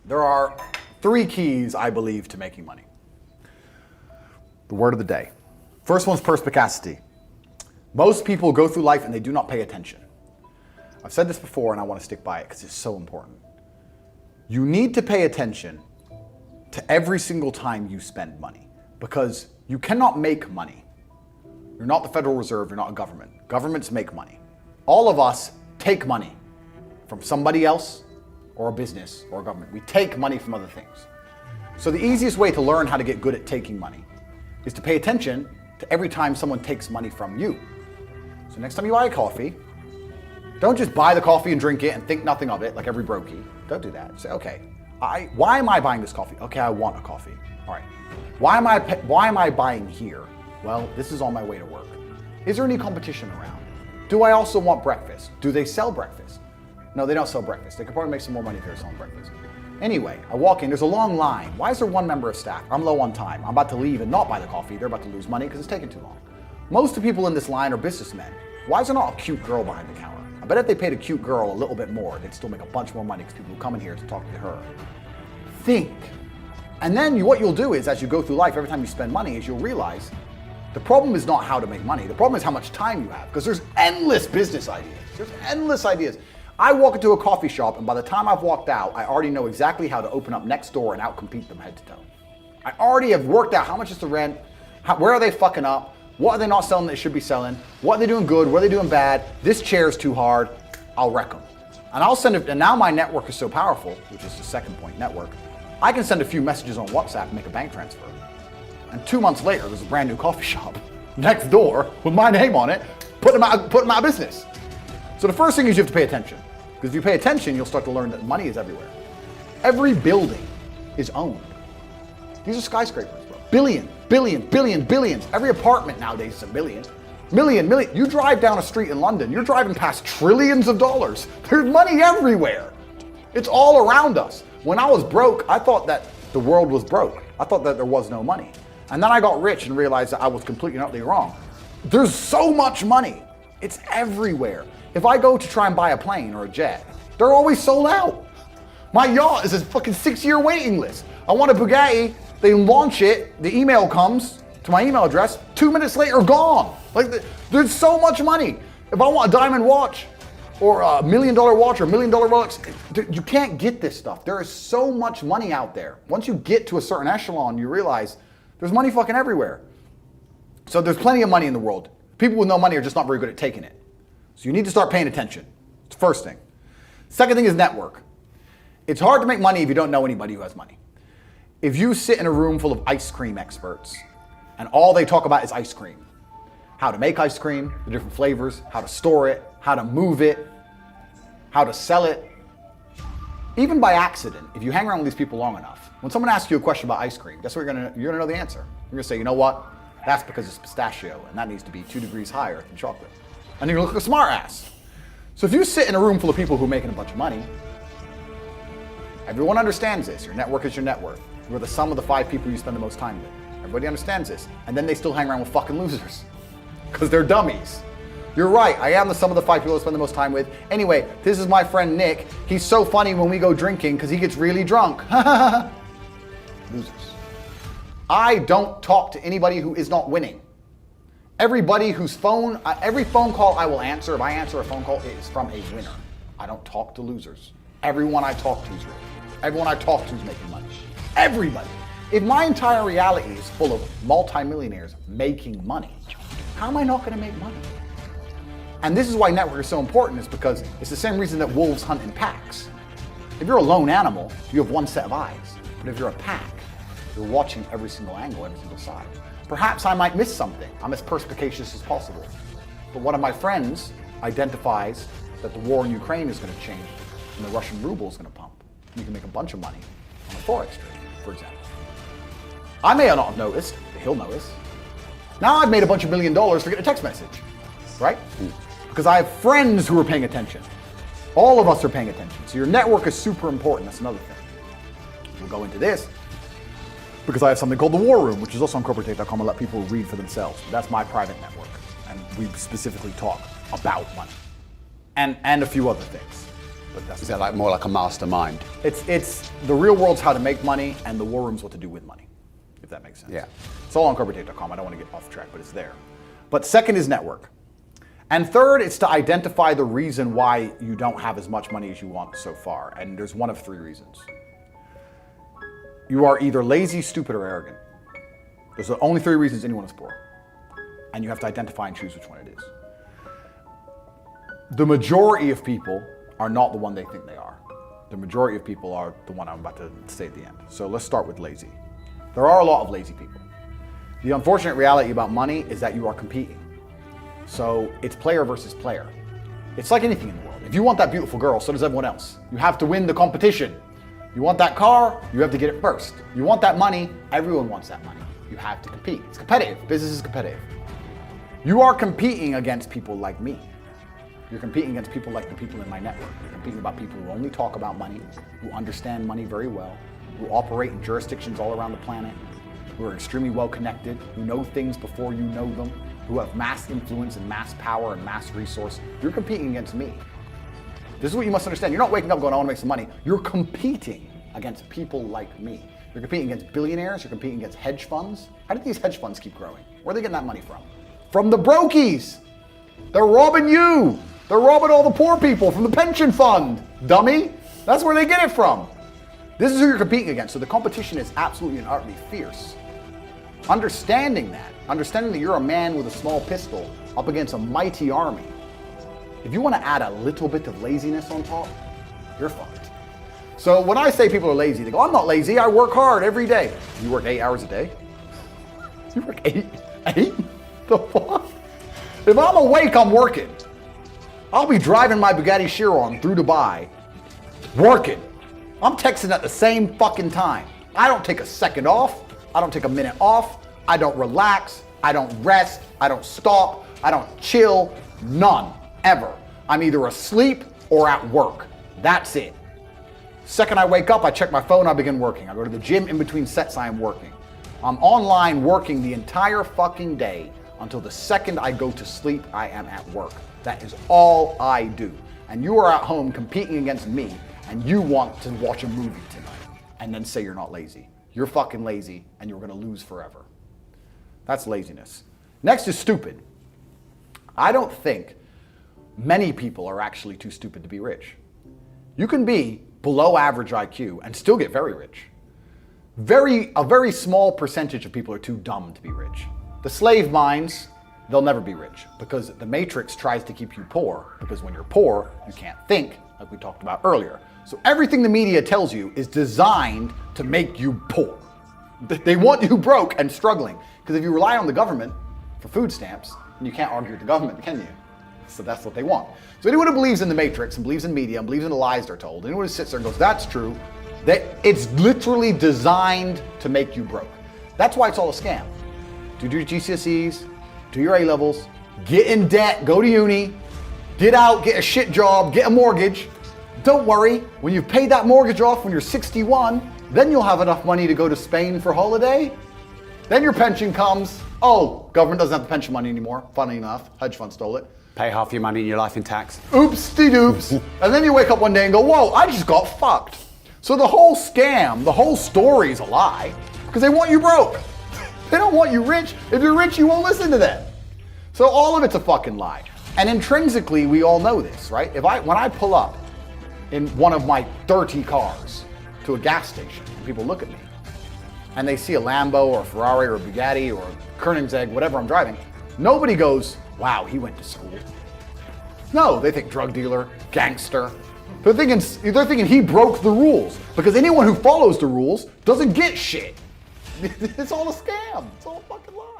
There are 3 keys, I believe, to making money. The word of the day. First one's perspicacity. Most people go through life and they do not pay attention. I've said this before and I want to stick by it because it's so important. You need to pay attention to every single time you spend money because you cannot make money. You're not the Federal Reserve, you're not a government. Governments make money. All of us take money from somebody else or a business or a government. We take money from other things. So the easiest way to learn how to get good at taking money is to pay attention to every time someone takes money from you. So next time you buy a coffee, don't just buy the coffee and drink it and think nothing of it like every brokey. Don't do that. Say, okay, why am I buying this coffee? Okay, I want a coffee. All right. Why am I buying here? Well, this is on my way to work. Is there any competition around? Do I also want breakfast? Do they sell breakfast? No, they don't sell breakfast. They could probably make some more money if they're selling breakfast. Anyway, I walk in, there's a long line. Why is there one member of staff? I'm low on time. I'm about to leave and not buy the coffee. They're about to lose money because it's taking too long. Most of the people in this line are businessmen. Why is there not a cute girl behind the counter? I bet if they paid a cute girl a little bit more, they'd still make a bunch more money because people will come in here to talk to her. Think. And then what you'll do is, as you go through life, every time you spend money, is you'll realize the problem is not how to make money. The problem is how much time you have, because there's endless business ideas. There's endless ideas. I walk into a coffee shop, and by the time I've walked out, I already know exactly how to open up next door and outcompete them head to toe. I already have worked out how much is the rent, where are they fucking up, what are they not selling that they should be selling, what are they doing good, what are they doing bad, this chair is too hard, I'll wreck them. And I'll send it, and now my network is so powerful, which is the second point, network, I can send a few messages on WhatsApp and make a bank transfer. And 2 months later, there's a brand new coffee shop next door with my name on it, put them out of business. So the first thing is you have to pay attention. Because if you pay attention, you'll start to learn that money is everywhere. Every building is owned. These are skyscrapers, bro. Billions. Every apartment nowadays is a million. Million. You drive down a street in London, you're driving past trillions of dollars. There's money everywhere. It's all around us. When I was broke, I thought that the world was broke. I thought that there was no money. And then I got rich and realized that I was completely and utterly wrong. There's so much money. It's everywhere. If I go to try and buy a plane or a jet, they're always sold out. My yacht is a fucking 6-year waiting list. I want a Bugatti, they launch it, the email comes to my email address, 2 minutes later, gone. Like, there's so much money. If I want a diamond watch, or a $1 million watch, or $1 million Rolex, you can't get this stuff. There is so much money out there. Once you get to a certain echelon, you realize there's money fucking everywhere. So there's plenty of money in the world. People with no money are just not very good at taking it. So you need to start paying attention. It's the first thing. Second thing is network. It's hard to make money if you don't know anybody who has money. If you sit in a room full of ice cream experts and all they talk about is ice cream, how to make ice cream, the different flavors, how to store it, how to move it, how to sell it, even by accident, if you hang around with these people long enough, when someone asks you a question about ice cream, guess what you're gonna know the answer. You're gonna say, you know what? That's because it's pistachio, and that needs to be 2 degrees higher than chocolate. And you're gonna look like a smart ass. So if you sit in a room full of people who are making a bunch of money, everyone understands this. Your network is your net worth. You're the sum of the 5 people you spend the most time with. Everybody understands this. And then they still hang around with fucking losers, because they're dummies. You're right, I am the sum of the 5 people I spend the most time with. Anyway, this is my friend Nick. He's so funny when we go drinking because he gets really drunk. Losers. I don't talk to anybody who is not winning. Everybody whose phone, every phone call I will answer, if I answer a phone call, it is from a winner. I don't talk to losers. Everyone I talk to is rich. Everyone I talk to is making money. Everybody. If my entire reality is full of multimillionaires making money, how am I not going to make money? And this is why network is so important, is because it's the same reason that wolves hunt in packs. If you're a lone animal, you have one set of eyes. But if you're a pack, you're watching every single angle, every single side. Perhaps I might miss something. I'm as perspicacious as possible. But one of my friends identifies that the war in Ukraine is going to change and the Russian ruble is going to pump. You can make a bunch of money on a forex trade, for example. I may not have noticed, but he'll notice. Now I've made a bunch of $1 million for getting a text message, right? Because I have friends who are paying attention. All of us are paying attention. So your network is super important. That's another thing. We'll go into this because I have something called the War Room, which is also on AndrewTate.com. I let people read for themselves. That's my private network. And we specifically talk about money and a few other things. but that's Is that like more like a mastermind? it's the real world's how to make money, and the war room's what to do with money, if that makes sense. Yeah. It's all on AndrewTate.com. I don't want to get off track, but it's there. But second is network. And third, it's to identify the reason why you don't have as much money as you want so far. And there's one of three reasons. You are either lazy, stupid, or arrogant. Those are the only three reasons anyone is poor. And you have to identify and choose which one it is. The majority of people are not the one they think they are. The majority of people are the one I'm about to say at the end. So let's start with lazy. There are a lot of lazy people. The unfortunate reality about money is that you are competing. So it's player versus player. It's like anything in the world. If you want that beautiful girl, so does everyone else. You have to win the competition. You want that car, you have to get it first. You want that money, everyone wants that money. You have to compete. It's competitive. Business is competitive. You are competing against people like me. You're competing against people like the people in my network. You're competing about people who only talk about money, who understand money very well, who operate in jurisdictions all around the planet, who are extremely well connected, who know things before you know them, who have mass influence and mass power and mass resource. You're competing against me. This is what you must understand. You're not waking up going, I want to make some money. You're competing against people like me. You're competing against billionaires. You're competing against hedge funds. How did these hedge funds keep growing? Where are they getting that money from? From the brokies. They're robbing you. They're robbing all the poor people from the pension fund, dummy. That's where they get it from. This is who you're competing against. So the competition is absolutely and utterly fierce. Understanding that you're a man with a small pistol up against a mighty army. If you want to add a little bit of laziness on top, you're fucked. So when I say people are lazy, they go, I'm not lazy, I work hard every day. You work 8 hours a day? You work eight? The fuck? If I'm awake, I'm working. I'll be driving my Bugatti Chiron through Dubai, working. I'm texting at the same fucking time. I don't take a second off. I don't take a minute off. I don't relax. I don't rest. I don't stop. I don't chill. None. Ever. I'm either asleep or at work. That's it. Second I wake up, I check my phone, I begin working. I go to the gym in between sets, I am working. I'm online working the entire fucking day until the second I go to sleep, I am at work. That is all I do. And you are at home competing against me, and you want to watch a movie tonight and then say you're not lazy. You're fucking lazy, and you're gonna lose forever. That's laziness. Next is stupid. I don't think many people are actually too stupid to be rich. You can be below average IQ and still get very rich. A very small percentage of people are too dumb to be rich. The slave minds, they'll never be rich because the matrix tries to keep you poor, because when you're poor, you can't think, like we talked about earlier. So everything the media tells you is designed to make you poor. They want you broke and struggling, because if you rely on the government for food stamps, then you can't argue with the government, can you? So that's what they want. So anyone who believes in the matrix and believes in media and believes in the lies they're told, anyone who sits there and goes, that's true, it's literally designed to make you broke. That's why it's all a scam. Do your GCSEs, do your A-levels, get in debt, go to uni, get out, get a shit job, get a mortgage. Don't worry, when you've paid that mortgage off when you're 61, then you'll have enough money to go to Spain for holiday. Then your pension comes. Oh, government doesn't have the pension money anymore, funny enough, hedge fund stole it. Pay half your money in your life in tax. Oops-de-doops. And then you wake up one day and go, whoa, I just got fucked. So the whole scam, the whole story is a lie because they want you broke. They don't want you rich. If you're rich, you won't listen to them. So all of it's a fucking lie. And intrinsically, we all know this, right? When I pull up in one of my 30 cars to a gas station, and people look at me and they see a Lambo or a Ferrari or a Bugatti or a Koenigsegg, whatever I'm driving, nobody goes, wow, he went to school. No, they think drug dealer, gangster. They're thinking he broke the rules, because anyone who follows the rules doesn't get shit. It's all a scam. It's all a fucking lie.